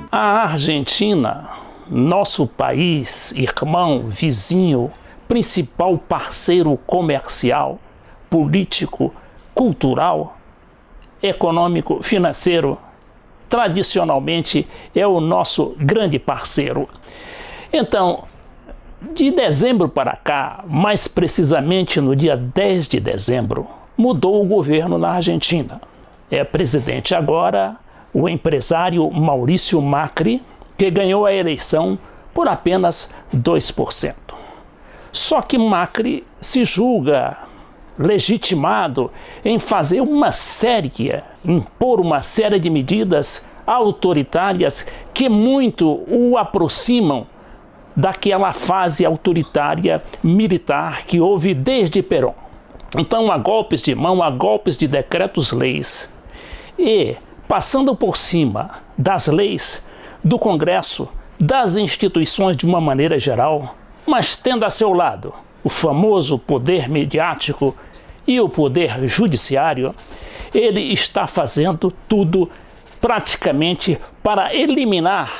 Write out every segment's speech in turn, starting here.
A Argentina, nosso país, irmão, vizinho, principal parceiro comercial, político, cultural, econômico, financeiro, tradicionalmente é o nosso grande parceiro. Então, de dezembro para cá, mais precisamente no dia 10 de dezembro, mudou o governo na Argentina. É presidente agora o empresário Maurício Macri, que ganhou a eleição por apenas 2%. Só que Macri se julga legitimado em fazer impor uma série de medidas autoritárias que muito o aproximam daquela fase autoritária militar que houve desde Perón. Então, há golpes de mão, há golpes de decretos-leis e passando por cima das leis, do Congresso, das instituições de uma maneira geral, mas tendo a seu lado o famoso poder midiático e o poder judiciário, ele está fazendo tudo praticamente para eliminar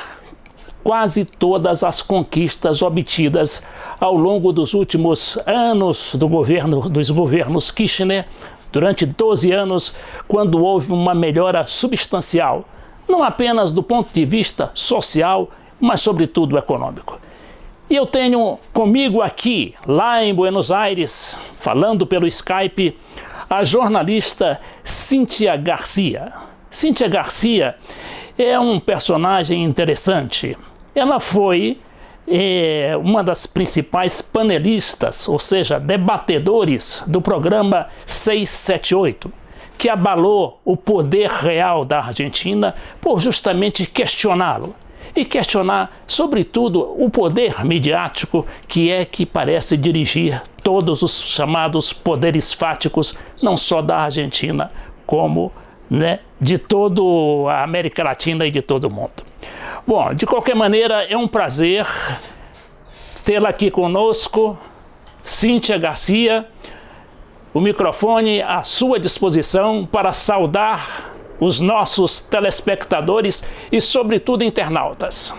quase todas as conquistas obtidas ao longo dos últimos anos dos governos Kirchner, durante 12 anos, quando houve uma melhora substancial, não apenas do ponto de vista social, mas sobretudo econômico. E eu tenho comigo aqui, lá em Buenos Aires, falando pelo Skype, a jornalista Cíntia Garcia. Cíntia Garcia é um personagem interessante. Ela foi uma das principais panelistas, ou seja, debatedores do programa 678, que abalou o poder real da Argentina por justamente questioná-lo. E questionar, sobretudo, o poder midiático que parece dirigir todos os chamados poderes fáticos, não só da Argentina, como de toda a América Latina e de todo o mundo. Bom, de qualquer maneira, é um prazer tê-la aqui conosco, Cíntia Garcia. O microfone à sua disposição para saudar os nossos telespectadores e, sobretudo, internautas.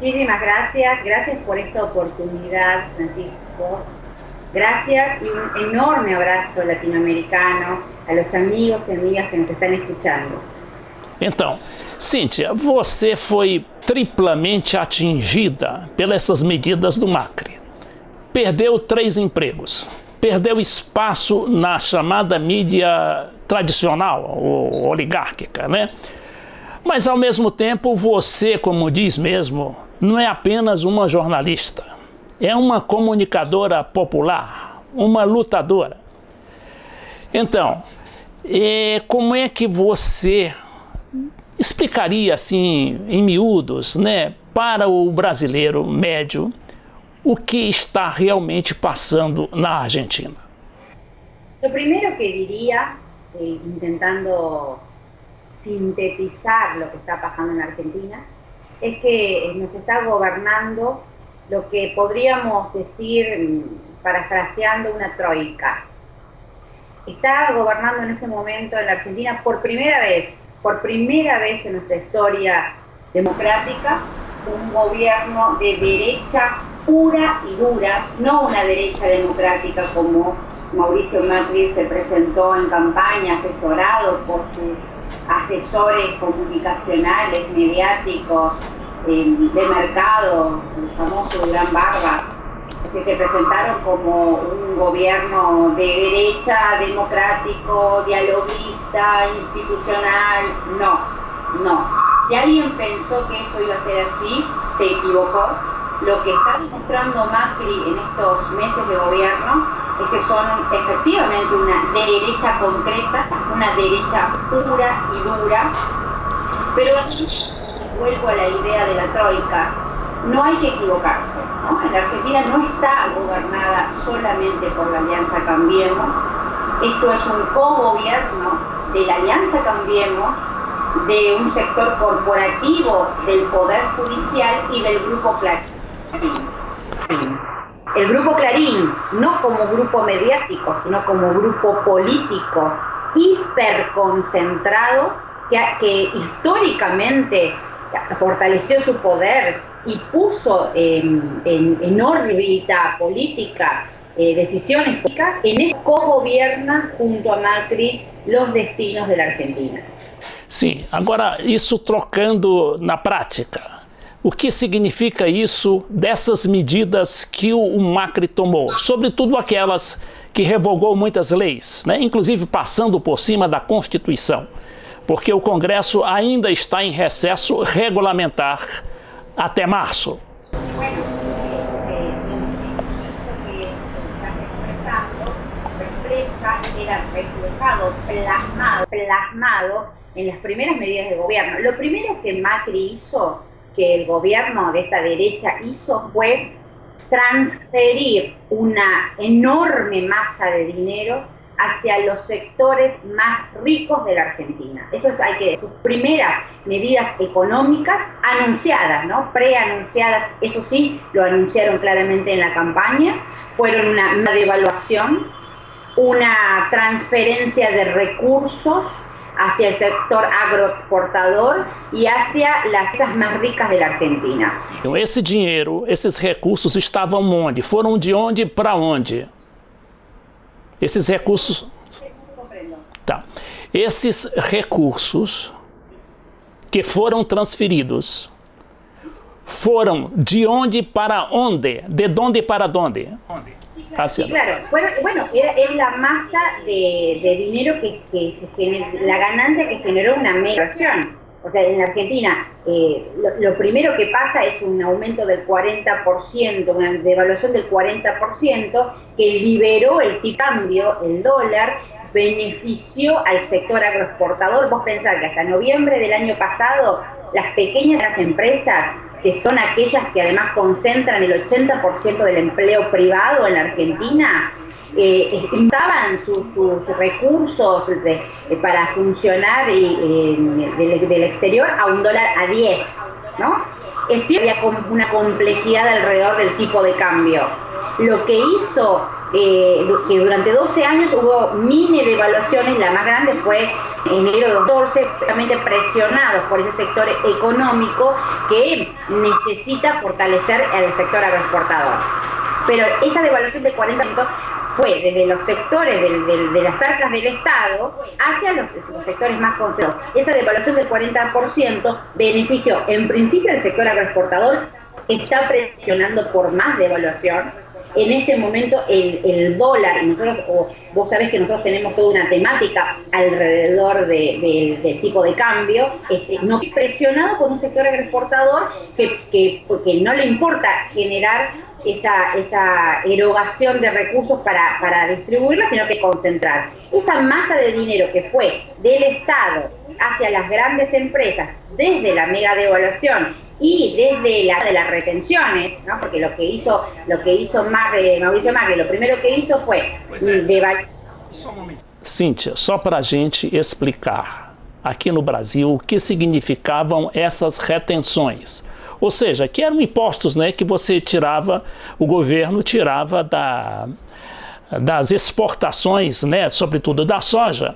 Muchísimas gracias. Gracias por esta oportunidad, Francisco. Gracias y un enorme abrazo latinoamericano a los amigos y amigas que nos están escuchando. Então, Cíntia, você foi triplamente atingida pelas medidas do Macri. Perdeu 3 empregos. Perdeu espaço na chamada mídia tradicional, ou oligárquica, Mas, ao mesmo tempo, você, como diz mesmo, não é apenas uma jornalista. É uma comunicadora popular, uma lutadora. Então, como é que você explicaria, assim, em miúdos, para o brasileiro médio, o que está realmente passando na Argentina? Lo primero que diría, intentando sintetizar lo que está pasando en Argentina, es que nos está gobernando lo que podríamos decir, parafraseando, una troika. Está gobernando en este momento en la Argentina por primera vez en nuestra historia democrática, un gobierno de derecha pura y dura, no una derecha democrática como Mauricio Macri se presentó en campaña, asesorado por sus asesores comunicacionales, mediáticos, de mercado, el famoso Gran Barba, que se presentaron como un gobierno de derecha, democrático, dialoguista, institucional. No. Si alguien pensó que eso iba a ser así, se equivocó. Lo que está demostrando Macri en estos meses de gobierno es que son efectivamente una derecha concreta, una derecha pura y dura. Pero aquí vuelvo a la idea de la troika. No hay que equivocarse, La Argentina no está gobernada solamente por la Alianza Cambiemos. Esto es un cogobierno de la Alianza Cambiemos, de un sector corporativo del Poder Judicial y del Grupo Clarín. El Grupo Clarín, no como grupo mediático, sino como grupo político hiperconcentrado, que históricamente fortaleció su poder y puso en órbita política decisiones políticas, en el co-gobierna junto a Macri los destinos de la Argentina. Sim, agora isso trocando na prática. O que significa isso dessas medidas que o Macri tomou? Sobretudo aquelas que revogou muitas leis, né? Inclusive passando por cima da Constituição, porque o Congresso ainda está em recesso regulamentar até março. Era reflejado, plasmado en las primeras medidas de gobierno. Lo primero que Macri hizo, que el gobierno de esta derecha hizo, fue transferir una enorme masa de dinero hacia los sectores más ricos de la Argentina. Eso es, hay que decir, sus primeras medidas económicas anunciadas, ¿no? Preanunciadas, eso sí, lo anunciaron claramente en la campaña, fueron una devaluación, una transferencia de recursos hacia el sector agroexportador e hacia las casas mais ricas da Argentina. Então, esse dinheiro, esses recursos estavam onde? Foram de onde para onde? Esses recursos... Tá. Esses recursos que foram transferidos foram de onde para onde? De onde para onde? Sí, claro. Bueno, era la masa de dinero que la ganancia que generó una migración. O sea, en Argentina lo primero que pasa es un aumento del 40%, una devaluación del 40%, que liberó el tipo de cambio, el dólar, benefició al sector agroexportador. Vos pensás que hasta noviembre del año pasado, las pequeñas empresas, que son aquellas que además concentran el 80% del empleo privado en la Argentina, juntaban sus recursos para funcionar del exterior a $1 a 10, ¿no? Es cierto, había una complejidad alrededor del tipo de cambio. Lo que hizo que durante 12 años hubo mini devaluaciones, la más grande fue en enero de 2014, realmente presionados por ese sector económico que necesita fortalecer al sector agroexportador. Pero esa devaluación del 40% fue desde los sectores de las arcas del Estado hacia los sectores más concentrados. Esa devaluación del 40% benefició en principio al sector agroexportador, que está presionando por más devaluación. En este momento el dólar, y nosotros, vos sabés que nosotros tenemos toda una temática alrededor del tipo de cambio, no presionado por un sector agroexportador porque no le importa generar esa erogación de recursos para distribuirla, sino que concentrar. Esa masa de dinero que fue del Estado hacia las grandes empresas desde la mega devaluación y desde las retenciones, ¿no? Porque lo que hizo Mauricio Macri, lo primero que hizo fue devaluar. Cíntia, só para a gente explicar aqui no Brasil o que significavam essas retenções. Ou seja, que eram impostos, né, que você tirava, o governo tirava das exportações, né, sobretudo da soja.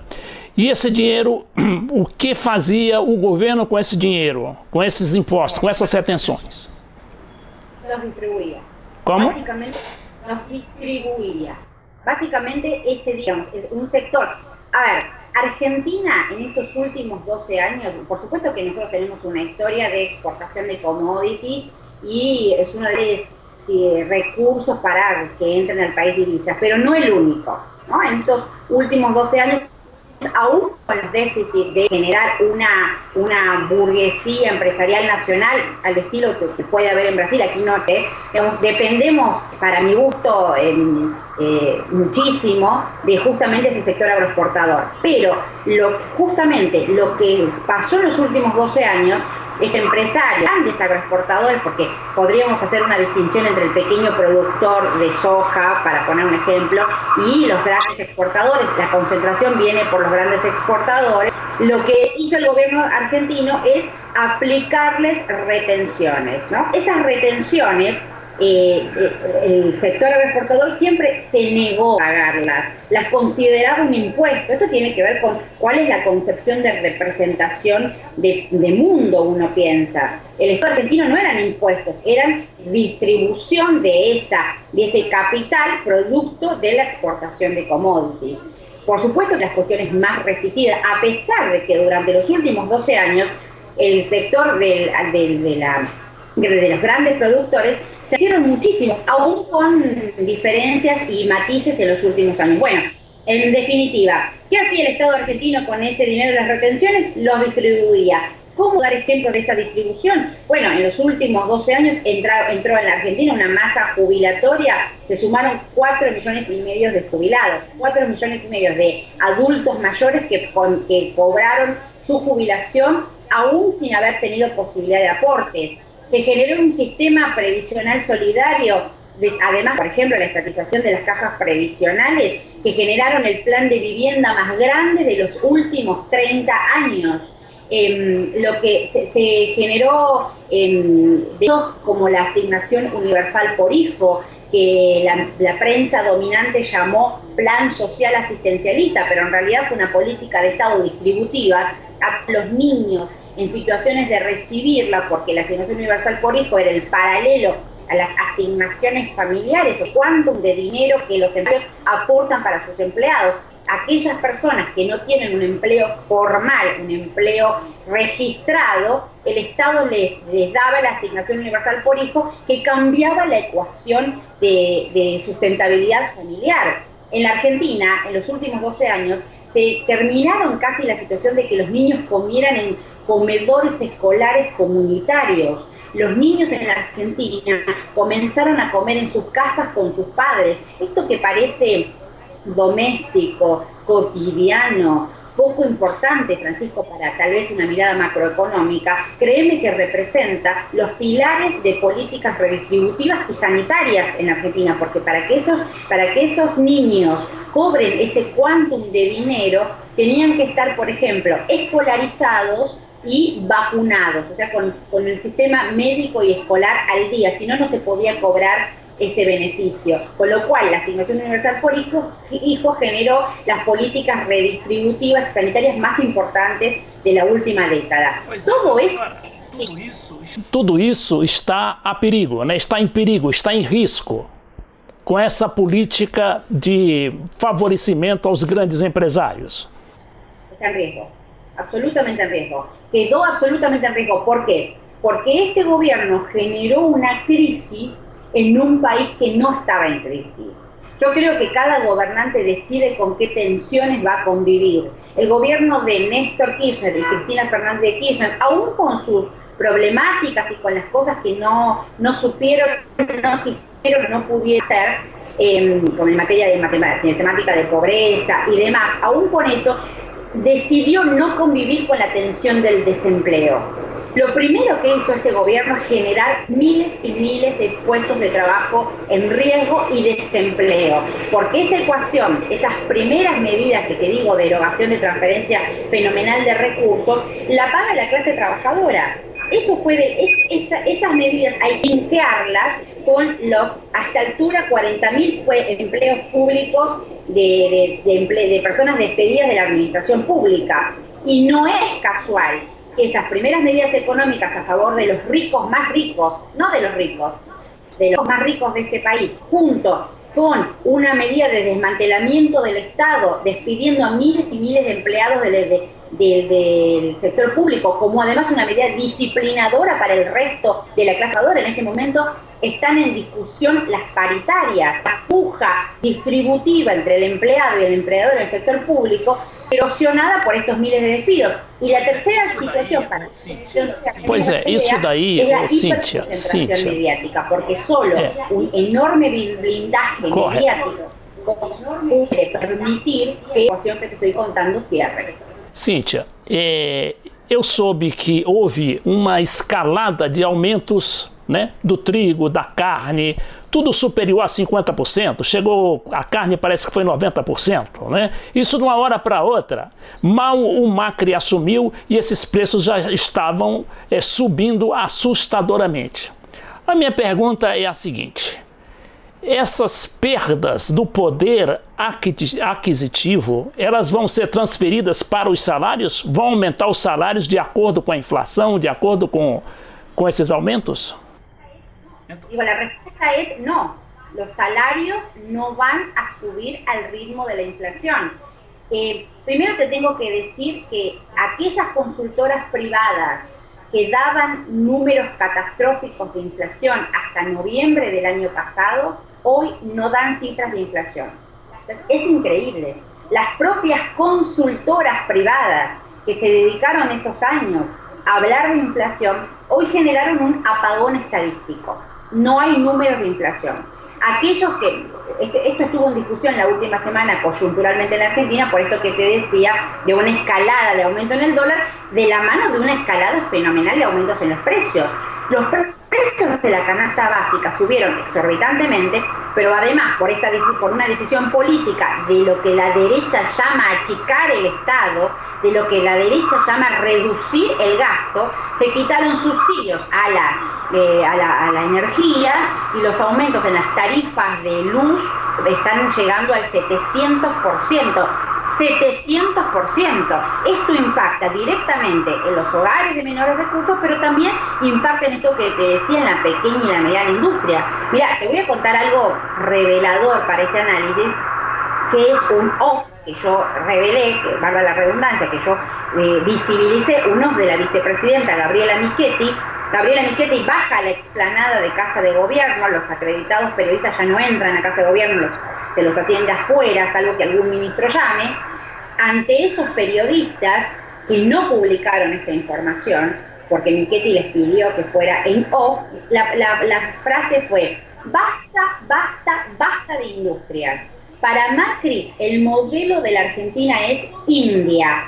E esse dinheiro, o que fazia o governo com esse dinheiro, com esses impostos, com essas retenções? Los distribuía. Como? Básicamente los distribuía. Básicamente digamos, un sector. A ver, Argentina en estos últimos 12 años, por supuesto que nosotros tenemos una historia de exportación de commodities y es uno de los recursos para que entren al país divisas, pero no el único, ¿no? En estos últimos 12 años, aún con los déficits de generar una burguesía empresarial nacional al estilo que puede haber en Brasil, aquí no, digamos, dependemos, para mi gusto, muchísimo de justamente ese sector agroexportador. Pero justamente lo que pasó en los últimos 12 años es que empresarios, grandes agroexportadores, porque podríamos hacer una distinción entre el pequeño productor de soja, para poner un ejemplo, y los grandes exportadores. La concentración viene por los grandes exportadores. Lo que hizo el gobierno argentino es aplicarles retenciones, ¿no? Esas retenciones el sector agroexportador siempre se negó a pagarlas, las consideraba un impuesto. Esto tiene que ver con cuál es la concepción de representación de mundo, uno piensa. El Estado argentino no eran impuestos, eran distribución de ese capital producto de la exportación de commodities. Por supuesto que las cuestiones más resistidas, a pesar de que durante los últimos 12 años el sector de los grandes productores se hicieron muchísimos, aún con diferencias y matices en los últimos años. Bueno, en definitiva, ¿qué hacía el Estado argentino con ese dinero de las retenciones? Los distribuía. ¿Cómo dar ejemplo de esa distribución? Bueno, en los últimos 12 años entró en la Argentina una masa jubilatoria, se sumaron 4,5 millones de jubilados, 4,5 millones de adultos mayores que cobraron su jubilación aún sin haber tenido posibilidad de aportes. Se generó un sistema previsional solidario, además, por ejemplo, la estatización de las cajas previsionales, que generaron el plan de vivienda más grande de los últimos 30 años. Lo que se generó de ellos, como la asignación universal por hijo, que la prensa dominante llamó plan social asistencialista, pero en realidad fue una política de Estado distributiva a los niños en situaciones de recibirla, porque la asignación universal por hijo era el paralelo a las asignaciones familiares, o cuántum de dinero que los empleados aportan para sus empleados. Aquellas personas que no tienen un empleo formal, un empleo registrado, el Estado les daba la asignación universal por hijo, que cambiaba la ecuación de sustentabilidad familiar. En la Argentina, en los últimos 12 años, se terminaron casi la situación de que los niños comieran en comedores escolares comunitarios. Los niños en la Argentina comenzaron a comer en sus casas con sus padres. Esto que parece doméstico, cotidiano, poco importante, Francisco, para tal vez una mirada macroeconómica, créeme que representa los pilares de políticas redistributivas y sanitarias en Argentina, porque para que esos niños cobren ese quantum de dinero, tenían que estar, por ejemplo, escolarizados y vacunados, o sea, con el sistema médico y escolar al día, si no, no se podía cobrar ese beneficio, con lo cual la asignación universal por hijo generó las políticas redistributivas y sanitarias más importantes de la última década. Tudo isso está a perigo, né? Está em perigo, está em risco com essa política de favorecimento aos grandes empresários. Está en riesgo, absolutamente en riesgo. Quedó absolutamente en riesgo. ¿Por qué? Porque este gobierno generó una crisis en un país que no estaba en crisis. Yo creo que cada gobernante decide con qué tensiones va a convivir. El gobierno de Néstor Kirchner y Cristina Fernández de Kirchner, aún con sus problemáticas y con las cosas que no supieron, no quisieron, no pudieron hacer, como en materia de temática de pobreza y demás, aún con eso, decidió no convivir con la tensión del desempleo. Lo primero que hizo este gobierno es generar miles y miles de puestos de trabajo en riesgo y desempleo, porque esa ecuación, esas primeras medidas que te digo, de erogación de transferencia fenomenal de recursos, la paga la clase trabajadora. Esas medidas hay que linkearlas con los, hasta altura, 40.000 empleos públicos de personas despedidas de la administración pública. Y no es casual que esas primeras medidas económicas a favor de los ricos más ricos, no de los ricos, de los más ricos de este país, junto con una medida de desmantelamiento del Estado, despidiendo a miles y miles de empleados del sector público, como además una medida disciplinadora para el resto de la clase trabajadora. En este momento están en discusión las paritarias, la puja distributiva entre el empleado y el empleador en el sector público, erosionada por estos miles de despidos. Y la tercera situación para pois é, isso daí, es la Cíntia, hiperconcentración mediática, porque solo un enorme blindaje mediático puede permitir que la situación que te estoy contando cierre. Cíntia, eu soube que houve uma escalada de aumentos, né, do trigo, da carne, tudo superior a 50%, chegou, a carne parece que foi 90%, né? Isso de uma hora para outra. Mal o Macri assumiu e esses preços já estavam subindo assustadoramente. A minha pergunta é a seguinte: essas perdas do poder aquisitivo, elas vão ser transferidas para os salários? Vão aumentar os salários de acordo com a inflação, de acordo com esses aumentos? Digo, la respuesta es no. Los salarios no van a subir al ritmo de la inflación. Primero te tengo que decir que aquellas consultoras privadas que daban números catastróficos de inflación hasta noviembre del año pasado, hoy no dan cifras de inflación. Entonces, es increíble. Las propias consultoras privadas que se dedicaron estos años a hablar de inflación, hoy generaron un apagón estadístico. No hay números de inflación. Aquellos que, esto estuvo en discusión la última semana coyunturalmente en la Argentina, por esto que te decía, de una escalada de aumento en el dólar, de la mano de una escalada fenomenal de aumentos en los precios. Los precios de la canasta básica subieron exorbitantemente, pero además por una decisión política de lo que la derecha llama achicar el Estado, de lo que la derecha llama reducir el gasto, se quitaron subsidios a la energía y los aumentos en las tarifas de luz están llegando al 700%. 700%. Esto impacta directamente en los hogares de menores recursos, pero también impacta en esto que te decía, en la pequeña y la mediana industria. Mira, te voy a contar algo revelador para este análisis, que es un off que yo revelé, que valga la redundancia, que yo visibilicé, uno de la vicepresidenta Gabriela Michetti. Gabriela Michetti baja a la explanada de Casa de Gobierno, los acreditados periodistas ya no entran a Casa de Gobierno, se los atiende afuera, salvo que algún ministro llame. Ante esos periodistas que no publicaron esta información, porque Michetti les pidió que fuera en off, la frase fue: basta, basta, basta de industrias. Para Macri, el modelo de la Argentina es India.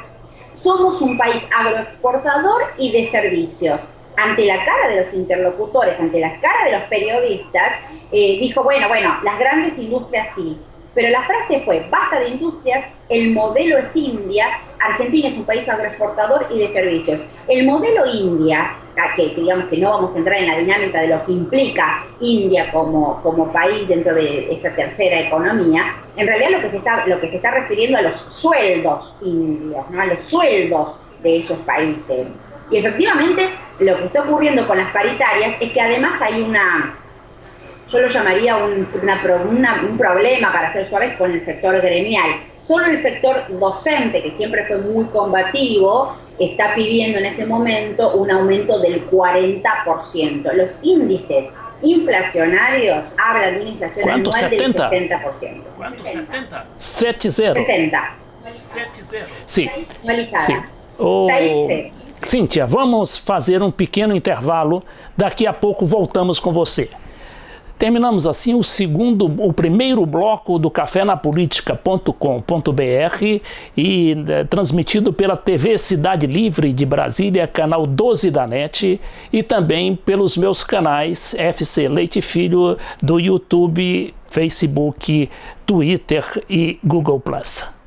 Somos un país agroexportador y de servicios. Ante la cara de los interlocutores, ante la cara de los periodistas, dijo, bueno, las grandes industrias sí. Pero la frase fue: basta de industrias, el modelo es India, Argentina es un país agroexportador y de servicios. El modelo India, que digamos que no vamos a entrar en la dinámica de lo que implica India como país dentro de esta tercera economía, en realidad lo que se está refiriendo a los sueldos indios, ¿no? A los sueldos de esos países. Y efectivamente lo que está ocurriendo con las paritarias es que además hay yo lo llamaría un problema, para ser suaves, con el sector gremial. Solo el sector docente, que siempre fue muy combativo, está pidiendo en este momento un aumento del 40%. Los índices inflacionarios hablan de una inflación anual 70? del 60%. ¿Cuánto? 70. 70. 60. Sí. Anualizada. Sí. Cíntia, vamos fazer um pequeno intervalo. Daqui a pouco voltamos com você. Terminamos assim o primeiro bloco do cafenapolitica.com.br e transmitido pela TV Cidade Livre de Brasília, canal 12 da NET, e também pelos meus canais FC Leite Filho do YouTube, Facebook, Twitter e Google+.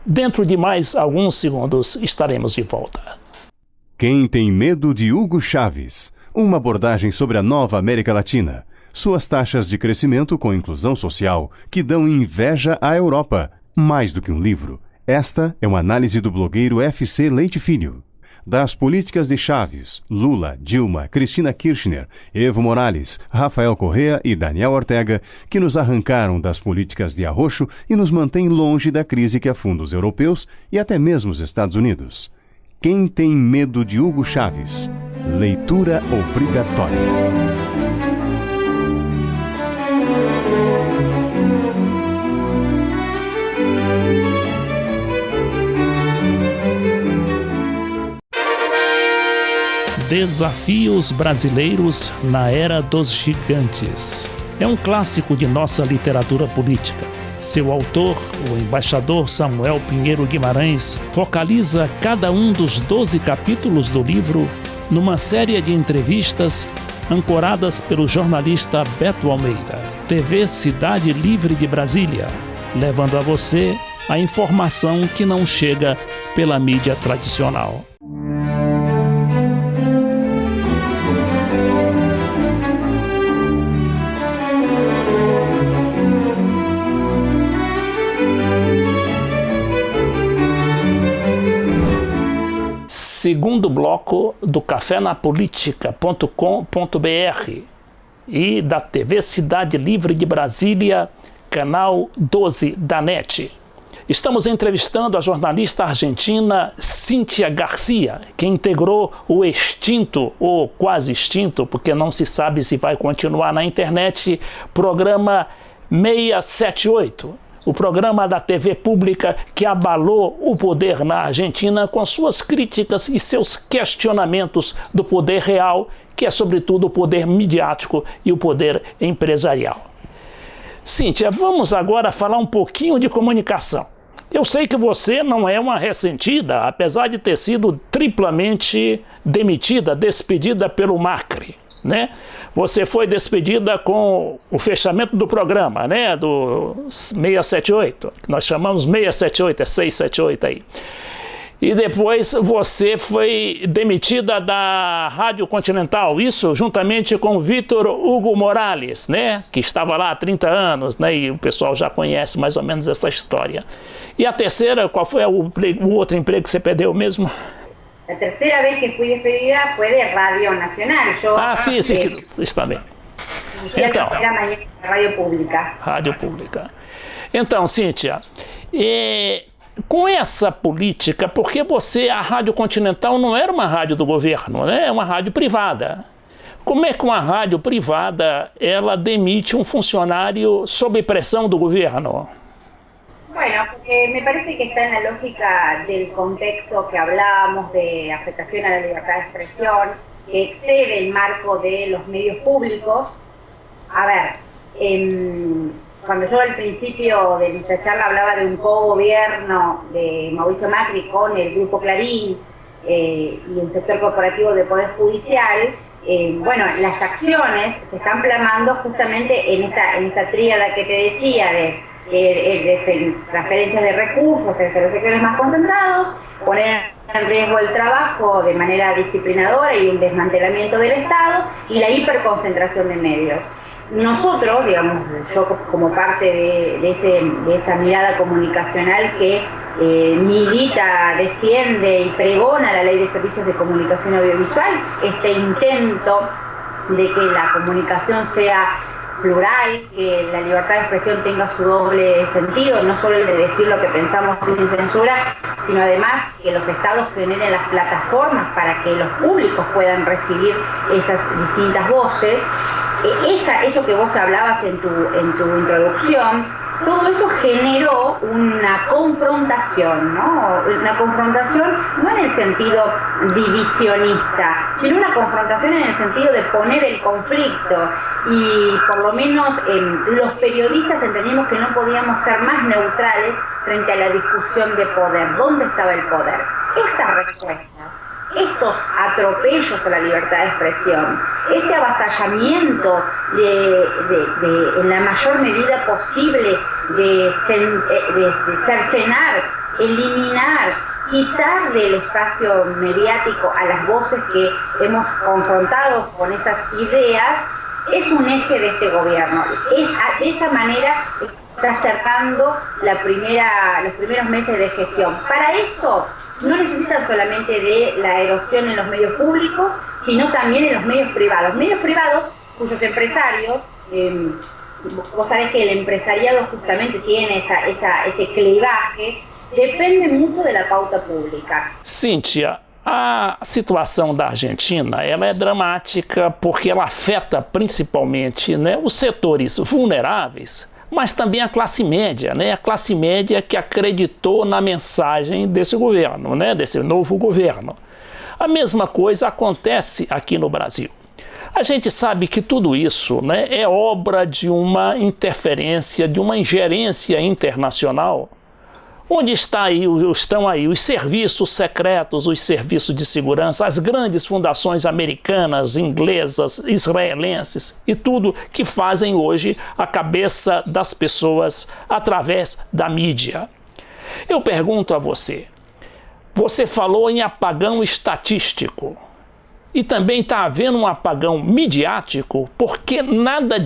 Dentro de mais alguns segundos estaremos de volta. Quem tem medo de Hugo Chávez? Uma abordagem sobre a nova América Latina. Suas taxas de crescimento com inclusão social que dão inveja à Europa. Mais do que um livro, esta é uma análise do blogueiro FC Leite Filho. Das políticas de Chávez, Lula, Dilma, Cristina Kirchner, Evo Morales, Rafael Correa e Daniel Ortega, que nos arrancaram das políticas de arroxo e nos mantêm longe da crise que afunda os europeus e até mesmo os Estados Unidos. Quem tem medo de Hugo Chávez? Leitura obrigatória. Desafios brasileiros na era dos gigantes. É um clássico de nossa literatura política. Seu autor, o embaixador Samuel Pinheiro Guimarães, focaliza cada um dos 12 capítulos do livro numa série de entrevistas ancoradas pelo jornalista Beto Almeida, TV Cidade Livre de Brasília, levando a você a informação que não chega pela mídia tradicional. segundo bloco do cafenapolitica.com.br e da TV Cidade Livre de Brasília, canal 12 da NET. Estamos entrevistando a jornalista argentina Cíntia Garcia, que integrou o extinto, ou quase extinto, porque não se sabe se vai continuar na internet, programa 678. O programa da TV pública que abalou o poder na Argentina com suas críticas e seus questionamentos do poder real, que é sobretudo o poder midiático e o poder empresarial. Cíntia, vamos agora falar um pouquinho de comunicação. Eu sei que você não é uma ressentida, apesar de ter sido triplamente demitida, despedida pelo Macri, né? Você foi despedida com o fechamento do programa, né? Do 678, que nós chamamos 678, é 678 aí. E depois você foi demitida da Rádio Continental, isso juntamente com Vítor Hugo Morales, né, que estava lá há 30 anos, né, e o pessoal já conhece mais ou menos essa história. E a terceira, qual foi o outro emprego que você perdeu mesmo? La tercera vez que fui despedida fue de Radio Nacional. Sim, está bem. Então, Rádio Pública. Rádio Pública. Então, Cíntia, com essa política, porque a Rádio Continental não era uma rádio do governo, né? É uma rádio privada. Como é que uma rádio privada ela demite um funcionário sob pressão do governo? Bueno, porque me parece que está en la lógica del contexto que hablábamos de afectación a la libertad de expresión, que excede el marco de los medios públicos. A ver, cuando yo al principio de nuestra charla hablaba de un co-gobierno de Mauricio Macri con el Grupo Clarín y un sector corporativo de Poder Judicial, bueno, las acciones se están plasmando justamente en esta tríada que te decía de transferencias de recursos hacia los sectores más concentrados, poner en riesgo el trabajo de manera disciplinadora y un desmantelamiento del Estado y la hiperconcentración de medios. Nosotros, digamos, yo como parte de esa mirada comunicacional que milita, defiende y pregona la Ley de Servicios de Comunicación Audiovisual, este intento de que la comunicación sea plural, que la libertad de expresión tenga su doble sentido, no solo el de decir lo que pensamos sin censura, sino además que los estados generen las plataformas para que los públicos puedan recibir esas distintas voces. Eso que vos hablabas en tu introducción, todo eso generó una confrontación, ¿no? Una confrontación no en el sentido divisionista, sino una confrontación en el sentido de poner el conflicto. Y por lo menos los periodistas entendimos que no podíamos ser más neutrales frente a la discusión de poder. ¿Dónde estaba el poder? Estas respuestas, estos atropellos a la libertad de expresión, este avasallamiento en la mayor medida posible de cercenar, eliminar, quitar del espacio mediático a las voces que hemos confrontado con esas ideas, es un eje de este gobierno. De esa manera está cerrando los primeros meses de gestión. Para eso no necesitan solamente de la erosión en los medios públicos, sino también en los medios privados. Medios privados cuyos empresarios, vos sabés que el empresariado justamente tiene ese clivaje, depende mucho de la pauta pública. Cíntia, a situação da Argentina ela é dramática porque ela afeta principalmente, né, os setores vulneráveis, mas também a classe média, né? A classe média que acreditou na mensagem desse governo, né? Desse novo governo. A mesma coisa acontece aqui no Brasil. A gente sabe que tudo isso, né, é obra de uma interferência, de uma ingerência internacional. Onde estão aí os serviços secretos, os serviços de segurança, as grandes fundações americanas, inglesas, israelenses e tudo que fazem hoje a cabeça das pessoas através da mídia. Eu pergunto a você, você falou em apagão estatístico e também está havendo um apagão midiático porque nada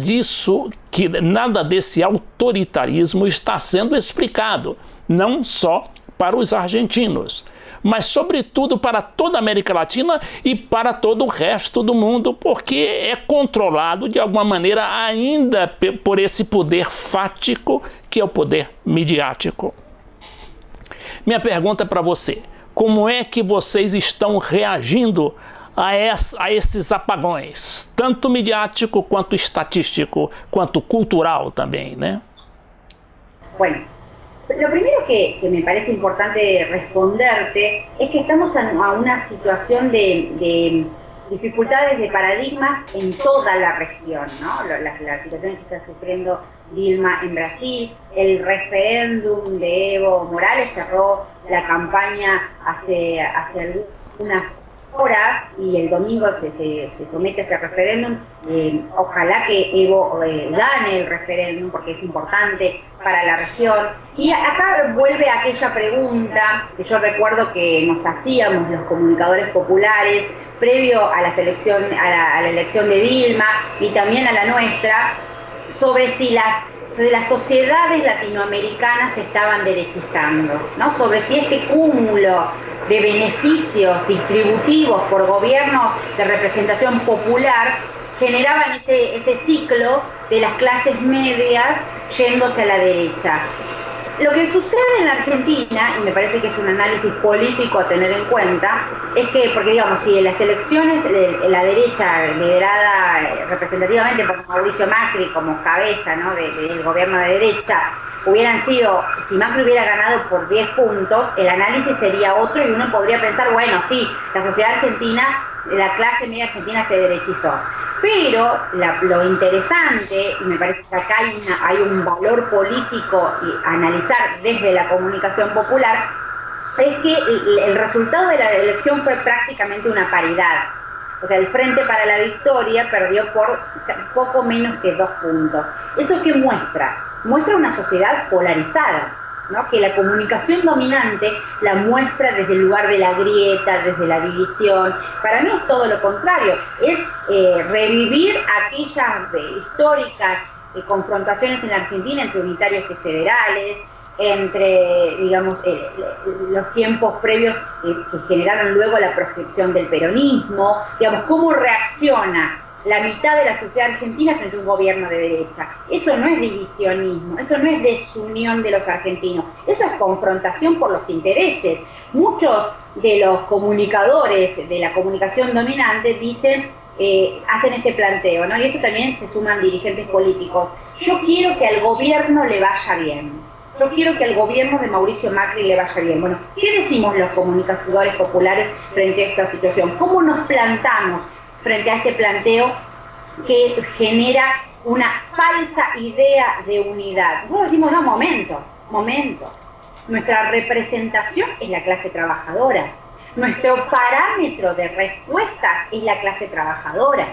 desse autoritarismo está sendo explicado. Não só para os argentinos, mas sobretudo para toda a América Latina e para todo o resto do mundo, porque é controlado de alguma maneira ainda por esse poder fático que é o poder midiático. Minha pergunta para você: como é que vocês estão reagindo a esses apagões, tanto midiático quanto estatístico, quanto cultural también, ¿no? Bueno, lo primero que me parece importante responderte es que estamos a una situación de dificultades de paradigmas en toda la región, ¿no? La situación que está sufriendo Dilma en Brasil, el referéndum de Evo Morales cerró la campaña hace algunas horas y el domingo se somete a este referéndum. Ojalá que Evo gane el referéndum porque es importante para la región. Y acá vuelve aquella pregunta que yo recuerdo que nos hacíamos los comunicadores populares previo a la elección de Dilma y también a la nuestra, sobre si las sociedades latinoamericanas se estaban derechizando, ¿no? Sobre si este cúmulo de beneficios distributivos por gobiernos de representación popular generaban ese ciclo de las clases medias yéndose a la derecha. Lo que sucede en la Argentina, y me parece que es un análisis político a tener en cuenta, es que, porque digamos, si en las elecciones la derecha, liderada representativamente por Mauricio Macri como cabeza, ¿no?, del gobierno de derecha, hubieran sido, si Macri hubiera ganado por 10 puntos, el análisis sería otro y uno podría pensar, bueno, sí, la sociedad argentina, la clase media argentina se derechizó. Pero lo interesante, y me parece que acá hay un valor político a analizar desde la comunicación popular, es que el resultado de la elección fue prácticamente una paridad. O sea, el Frente para la Victoria perdió por poco menos que 2 puntos. ¿Eso qué muestra? Muestra una sociedad polarizada, ¿no? Que la comunicación dominante la muestra desde el lugar de la grieta, desde la división. Para mí es todo lo contrario, es revivir aquellas históricas confrontaciones en la Argentina entre unitarios y federales, entre, digamos, los tiempos previos que generaron luego la proscripción del peronismo, digamos, cómo reacciona la mitad de la sociedad argentina frente a un gobierno de derecha. Eso no es divisionismo, eso no es desunión de los argentinos, eso es confrontación por los intereses. Muchos de los comunicadores de la comunicación dominante dicen, hacen este planteo, ¿no? Y esto también se suman dirigentes políticos. Yo quiero que al gobierno le vaya bien. Yo quiero que al gobierno de Mauricio Macri le vaya bien. Bueno, ¿qué decimos los comunicadores populares frente a esta situación? ¿Cómo nos plantamos frente a este planteo que genera una falsa idea de unidad? Nosotros decimos, no, momento. Nuestra representación es la clase trabajadora. Nuestro parámetro de respuestas es la clase trabajadora.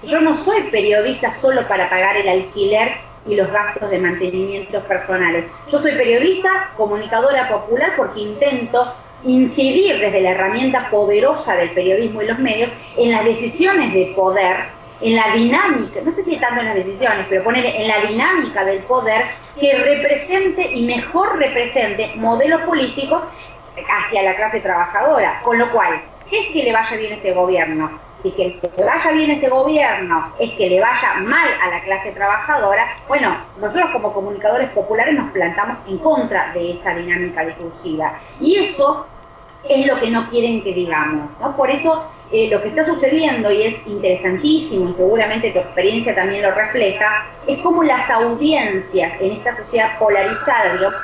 Yo no soy periodista solo para pagar el alquiler y los gastos de mantenimiento personales. Yo soy periodista, comunicadora popular, porque intento incidir desde la herramienta poderosa del periodismo y los medios en las decisiones de poder, en la dinámica, no sé si tanto en las decisiones, pero poner en la dinámica del poder que represente y mejor represente modelos políticos hacia la clase trabajadora. Con lo cual, ¿qué es que le vaya bien a este gobierno? Si que le vaya bien a este gobierno es que le vaya mal a la clase trabajadora, bueno, nosotros como comunicadores populares nos plantamos en contra de esa dinámica discursiva. Y eso es lo que no quieren que digamos, ¿no? Por eso lo que está sucediendo, y es interesantísimo, y seguramente tu experiencia también lo refleja, es como las audiencias en esta sociedad polarizada, digamos,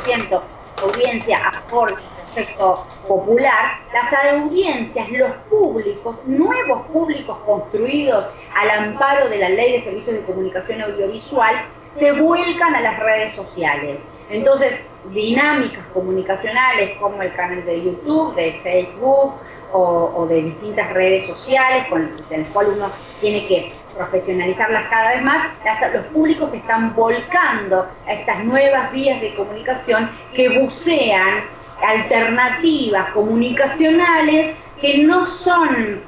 siento audiencia a favor del efecto popular, las audiencias, los públicos, nuevos públicos construidos al amparo de la Ley de Servicios de Comunicación Audiovisual, se vuelcan a las redes sociales. Entonces, dinámicas comunicacionales como el canal de YouTube, de Facebook o de distintas redes sociales con las cuales uno tiene que profesionalizarlas cada vez más, los públicos se están volcando a estas nuevas vías de comunicación que bucean alternativas comunicacionales que no son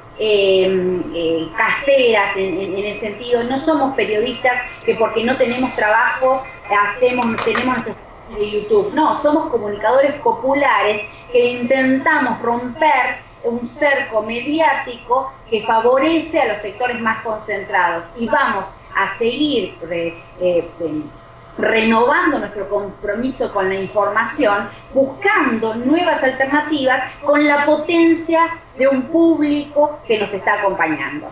caseras en el sentido, no somos periodistas que porque no tenemos trabajo tenemos nuestros de YouTube. No, somos comunicadores populares que intentamos romper un cerco mediático que favorece a los sectores más concentrados. Y vamos a seguir renovando nuestro compromiso con la información, buscando nuevas alternativas con la potencia de un público que nos está acompañando.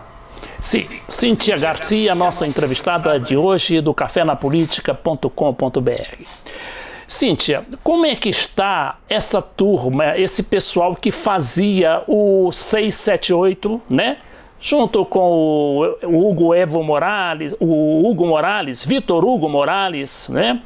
Sim, Cíntia Garcia, nossa entrevistada de hoje do cafenapolitica.com.br. Cíntia, como é que está essa turma, esse pessoal que fazia o 678, né? Junto com o Hugo Morales, Vitor Hugo Morales, né?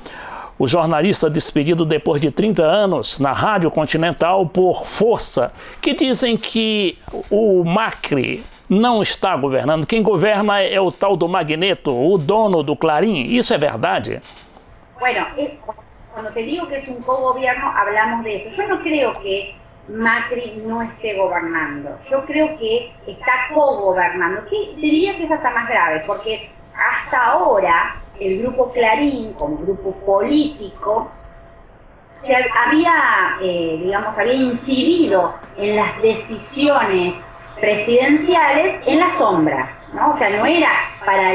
O jornalista despedido depois de 30 anos na Rádio Continental por força, que dizem que o Macri não está governando. Quem governa é o tal do Magneto, o dono do Clarim. Isso é verdade? Bueno, cuando te digo que es un cogobierno, hablamos de eso. Yo no creo que Macri no esté gobernando. Yo creo que está cogobernando. Que diría que es hasta más grave, porque hasta ahora el grupo Clarín, como grupo político, había incidido en las decisiones presidenciales en las sombras, ¿no? O sea, no era para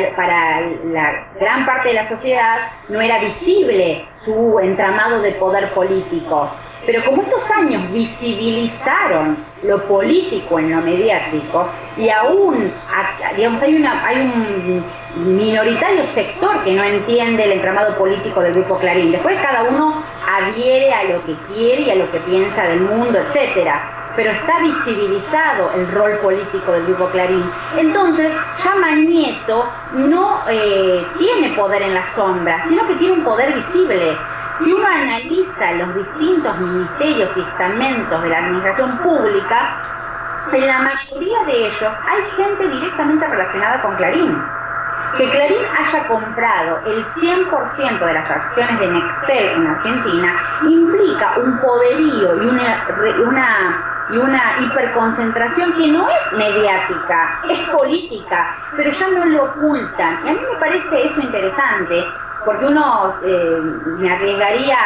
la gran parte de la sociedad, no era visible su entramado de poder político. Pero como estos años visibilizaron lo político en lo mediático, y aún, digamos, hay un minoritario sector que no entiende el entramado político del Grupo Clarín. Después cada uno adhiere a lo que quiere y a lo que piensa del mundo, etcétera. Pero está visibilizado el rol político del Grupo Clarín. Entonces, ya Magneto no tiene poder en la sombra, sino que tiene un poder visible. Si uno analiza los distintos ministerios y estamentos de la administración pública, en la mayoría de ellos hay gente directamente relacionada con Clarín. Que Clarín haya comprado el 100% de las acciones de Nextel en Argentina implica un poderío y una hiperconcentración que no es mediática, es política, pero ya no lo ocultan. Y a mí me parece eso interesante, porque uno me arriesgaría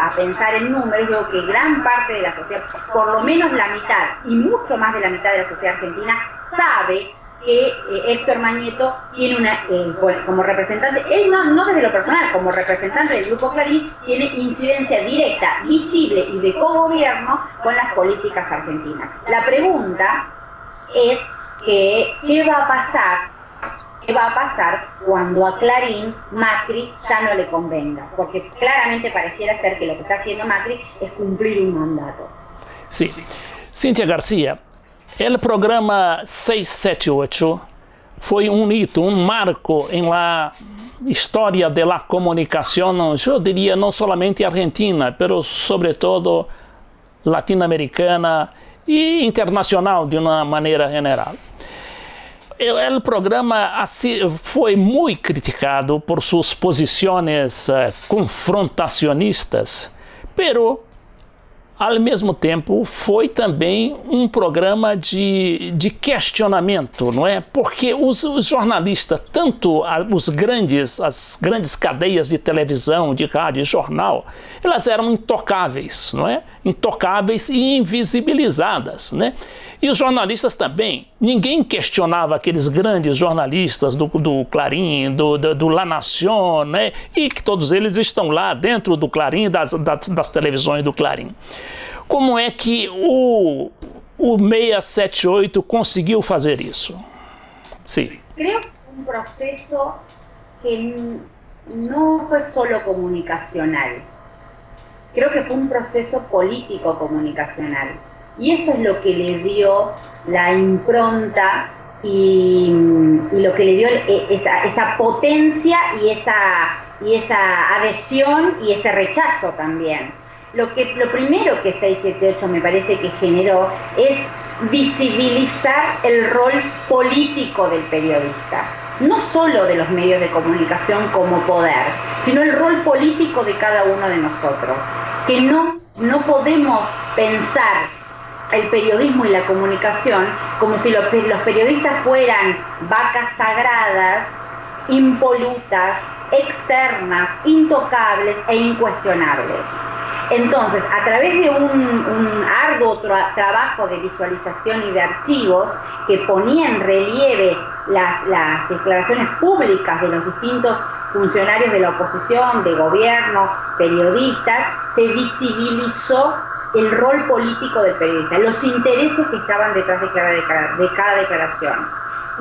a pensar en números. Digo que gran parte de la sociedad, por lo menos la mitad y mucho más de la mitad de la sociedad argentina, sabe que Héctor Magneto tiene como representante, él no desde lo personal, como representante del Grupo Clarín, tiene incidencia directa, visible y de cogobierno con las políticas argentinas. La pregunta es que, ¿qué va a pasar? ¿Qué va a pasar cuando a Clarín Macri ya no le convenga? Porque claramente pareciera ser que lo que está haciendo Macri es cumplir un mandato. Sí. Cíntia Garcia, el programa 678 foi hito, marco en la historia de la comunicación, yo diría no solamente argentina, pero sobre todo latinoamericana e internacional de una manera general. El programa foi muito criticado por suas posições confrontacionistas, pero ao mesmo tempo foi também um programa de questionamento, não é? Porque os jornalistas, tanto as grandes cadeias de televisão, de rádio e jornal, elas eram intocáveis, não é? Intocáveis e invisibilizadas, né? E os jornalistas também, ninguém questionava aqueles grandes jornalistas do Clarim, do La Nación, né? E que todos eles estão lá dentro do Clarim, das televisões do Clarim. Como é que o 678 conseguiu fazer isso? Sim. Creo que un proceso que no fue solo comunicacional. Creo que fue un proceso político-comunicacional. Y eso es lo que le dio la impronta y lo que le dio esa potencia y esa adhesión y ese rechazo también. Lo primero que 678 me parece que generó es visibilizar el rol político del periodista. No solo de los medios de comunicación como poder, sino el rol político de cada uno de nosotros. Que no podemos pensar el periodismo y la comunicación como si los periodistas fueran vacas sagradas, impolutas, externas, intocables e incuestionables. Entonces, a través de un arduo trabajo de visualización y de archivos que ponía en relieve las declaraciones públicas de los distintos funcionarios de la oposición, de gobierno, periodistas, se visibilizó el rol político del periodista, los intereses que estaban detrás de cada declaración,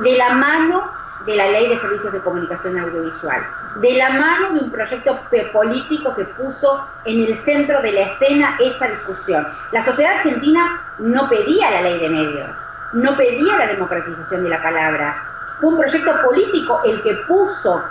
de la mano de la Ley de Servicios de Comunicación Audiovisual, de la mano de un proyecto político que puso en el centro de la escena esa discusión. La sociedad argentina no pedía la ley de medios, no pedía la democratización de la palabra. Fue un proyecto político el que puso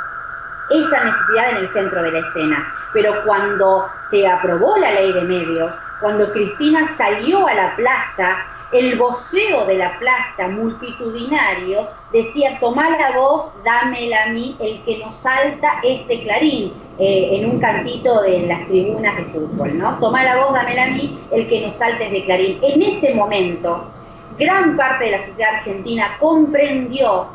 esa necesidad en el centro de la escena. Pero cuando se aprobó la ley de medios, cuando Cristina salió a la plaza, el voceo de la plaza multitudinario decía: tomá la voz, dámela a mí, el que nos salta es de Clarín, en un cantito de las tribunas de fútbol, ¿no? Tomá la voz, dámela a mí, el que nos salta es de Clarín. En ese momento, gran parte de la sociedad argentina comprendió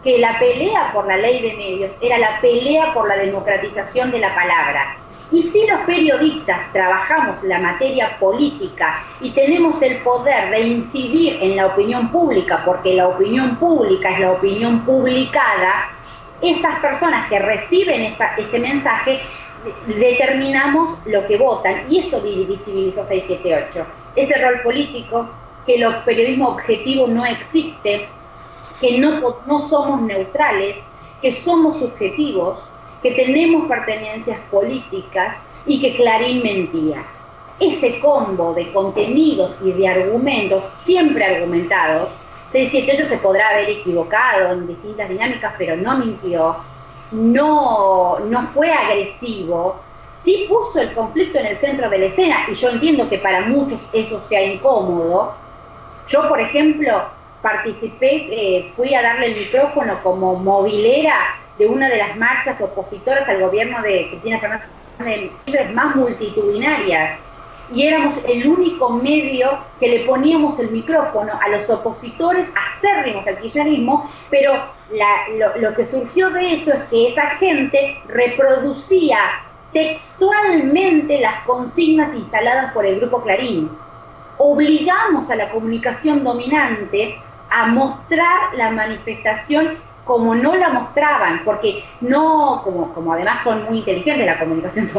que la pelea por la ley de medios era la pelea por la democratización de la palabra. Y si los periodistas trabajamos la materia política y tenemos el poder de incidir en la opinión pública, porque la opinión pública es la opinión publicada, esas personas que reciben ese mensaje, determinamos lo que votan, y eso visibilizó 678. Ese rol político, que el periodismo objetivo no existe, que no somos neutrales, que somos subjetivos, que tenemos pertenencias políticas y que Clarín mentía. Ese combo de contenidos y de argumentos, siempre argumentados, 678 se podrá haber equivocado en distintas dinámicas, pero no mintió, no fue agresivo, sí puso el conflicto en el centro de la escena, y yo entiendo que para muchos eso sea incómodo. Yo, por ejemplo, participé, fui a darle el micrófono como movilera de una de las marchas opositoras al gobierno de Cristina Fernández, más multitudinarias, y éramos el único medio que le poníamos el micrófono a los opositores acérrimos al kirchnerismo, pero lo que surgió de eso es que esa gente reproducía textualmente las consignas instaladas por el Grupo Clarín. Obligamos a la comunicación dominante a mostrar la manifestación como no la mostraban, porque no, como además son muy inteligentes, la comunicación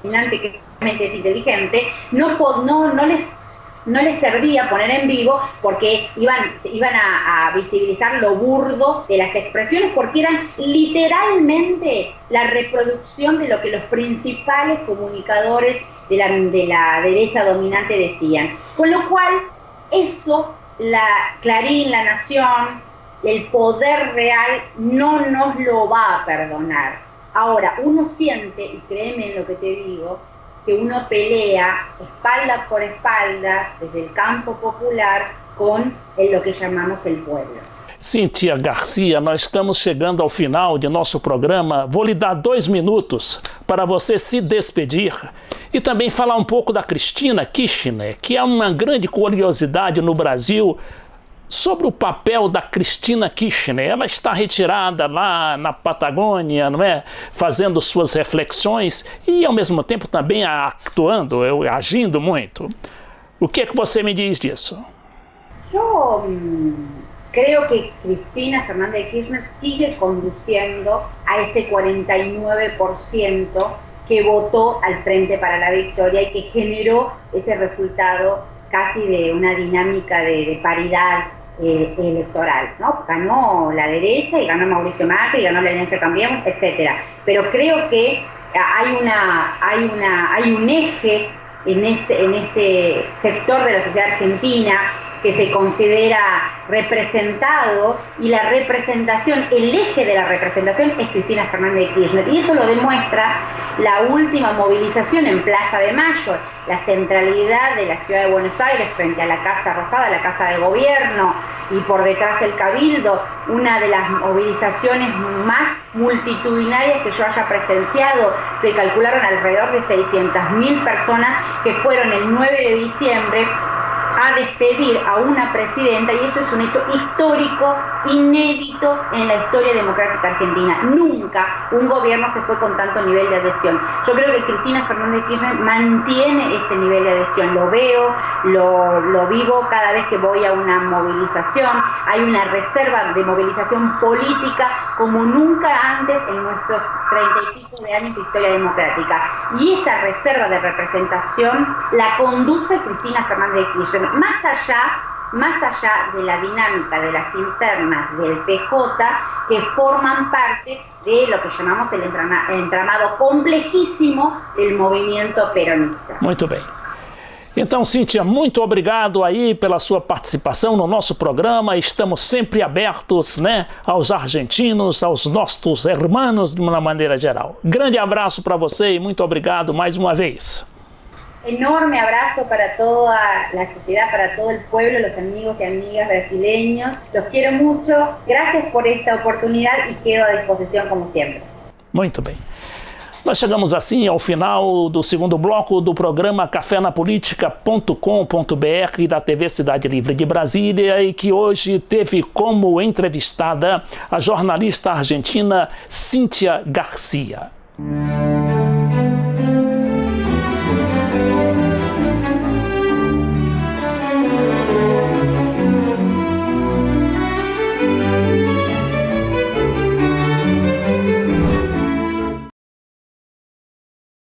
dominante, que realmente es inteligente, no les servía poner en vivo, porque iban a visibilizar lo burdo de las expresiones, porque eran literalmente la reproducción de lo que los principales comunicadores de la derecha dominante decían. Con lo cual, eso, Clarín, La Nación, el poder real no nos lo va a perdonar. Ahora, uno siente, y créeme en lo que te digo, que uno pelea espalda por espalda desde el campo popular con lo que llamamos el pueblo. Cíntia Garcia, nós estamos chegando ao final de nosso programa. Vou lhe dar 2 minutos para você se despedir e também falar um pouco da Cristina Kirchner, que é uma grande curiosidade no Brasil sobre o papel da Cristina Kirchner. Ela está retirada lá na Patagônia, não é? Fazendo suas reflexões e, ao mesmo tempo, também actuando, agindo muito. O que é que você me diz disso? Yo creo que Cristina Fernández de Kirchner sigue conduciendo a ese 49% que votó al Frente para la Victoria y que generó ese resultado casi de una dinámica de paridad electoral, ¿no? Ganó la derecha y ganó Mauricio Macri, y ganó la Alianza Cambiemos, etcétera. Pero creo que hay un eje en este sector de la sociedad argentina que se considera representado, y la representación, el eje de la representación es Cristina Fernández de Kirchner, y eso lo demuestra la última movilización en Plaza de Mayo, la centralidad de la ciudad de Buenos Aires frente a la Casa Rosada, la Casa de Gobierno, y por detrás el Cabildo, una de las movilizaciones más multitudinarias que yo haya presenciado. Se calcularon alrededor de 600.000 personas que fueron el 9 de diciembre a despedir a una presidenta, y eso es un hecho histórico, inédito en la historia democrática argentina. Nunca un gobierno se fue con tanto nivel de adhesión. Yo creo que Cristina Fernández de Kirchner mantiene ese nivel de adhesión. Lo veo, lo vivo cada vez que voy a una movilización. Hay una reserva de movilización política como nunca antes en nuestros 30 y pico de años de historia democrática. Y esa reserva de representación la conduce Cristina Fernández de Kirchner. Más allá de la dinámica de las internas del PJ, que forman parte de lo que llamamos el entramado complejíssimo del movimento peronista. Muito bem. Então, Cíntia, muito obrigado aí pela sua participação no nosso programa. Estamos sempre abertos, né, aos argentinos, aos nossos hermanos de uma maneira geral. Grande abraço para você e muito obrigado mais uma vez. Enorme abrazo para toda la sociedad, para todo el pueblo, los amigos y amigas brasileños. Los quiero mucho. Gracias por esta oportunidad y quedo a disposición como siempre. Muito bem. Nós chegamos assim ao final do segundo bloco do programa cafenapolitica.com.br da TV Cidade Livre de Brasília, e que hoje teve como entrevistada a jornalista argentina Cíntia Garcia.